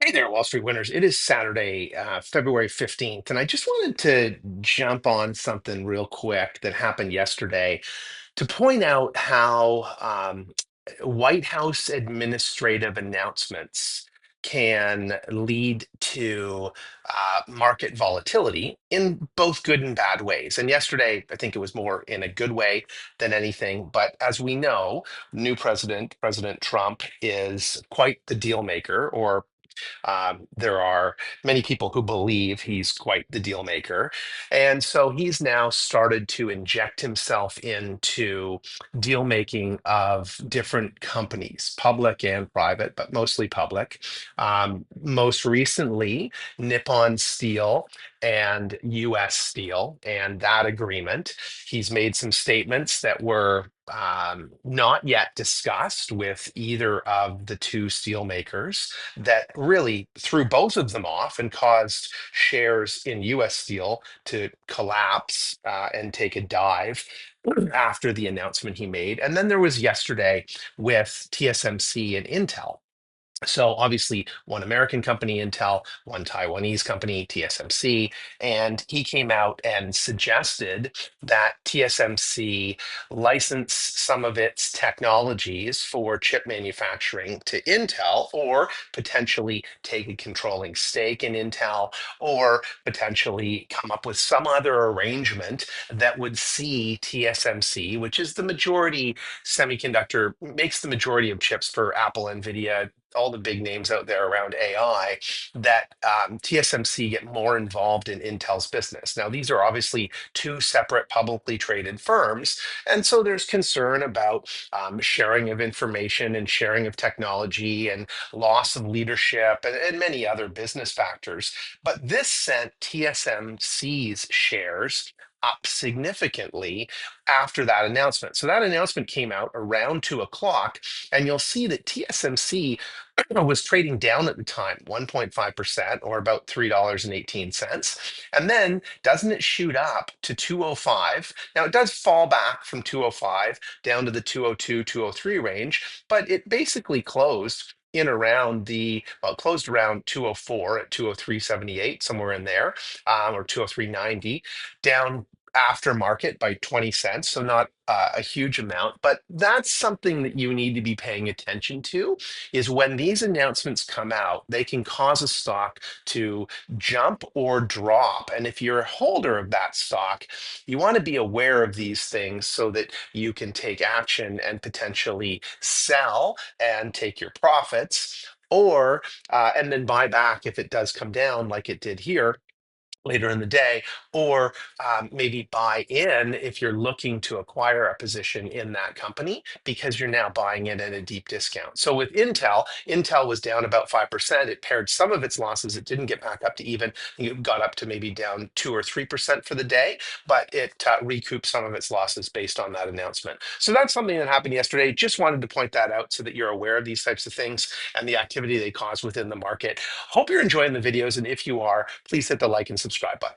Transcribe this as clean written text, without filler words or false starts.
Hey there, Wall Street winners. It is Saturday, February 15th, and I just wanted to jump on something real quick that happened yesterday to point out how White House administrative announcements can lead to market volatility in both good and bad ways. And yesterday, I think it was more in a good way than anything. But as we know, new president, President Trump, is quite the deal maker, or there are many people who believe he's quite the deal maker. And so he's now started to inject himself into deal making of different companies, public and private, but mostly public. Most recently, Nippon Steel and US Steel and that agreement. He's made some statements that were not yet discussed with either of the two steel makers that really threw both of them off and caused shares in US Steel to collapse and take a dive after the announcement he made. And then there was yesterday with TSMC and Intel. So obviously, one American company, Intel, one Taiwanese company, TSMC, and he came out and suggested that TSMC license some of its technologies for chip manufacturing to Intel, or potentially take a controlling stake in Intel, or potentially come up with some other arrangement that would see TSMC, which is the majority semiconductor, makes the majority of chips for Apple, Nvidia, all the big names out there around AI, that TSMC get more involved in Intel's business. Now, these are obviously two separate publicly traded firms. And so there's concern about sharing of information and sharing of technology and loss of leadership and many other business factors. But this sent TSMC's shares up significantly after that announcement. So that announcement came out around 2 o'clock, and you'll see that TSMC was trading down at the time, 1.5%, or about $3.18. And then doesn't it shoot up to 205? Now it does fall back from 205 down to the 202, 203 range, but it basically closed in around well, it closed around 204 at 203.78, somewhere in there, or 203.90, down after market by 20 cents. So not a huge amount, but that's something that you need to be paying attention to, is when these announcements come out, they can cause a stock to jump or drop. And if you're a holder of that stock, you want to be aware of these things so that you can take action and potentially sell and take your profits, or and then buy back if it does come down like it did here later in the day, or maybe buy in if you're looking to acquire a position in that company because you're now buying it at a deep discount. So with Intel, Intel was down about 5%. It paired some of its losses. It didn't get back up to even. It got up to maybe down 2 or 3% for the day, but it recouped some of its losses based on that announcement. So that's something that happened yesterday. Just wanted to point that out so that you're aware of these types of things and the activity they cause within the market. Hope you're enjoying the videos, and if you are, please hit the like and subscribe button.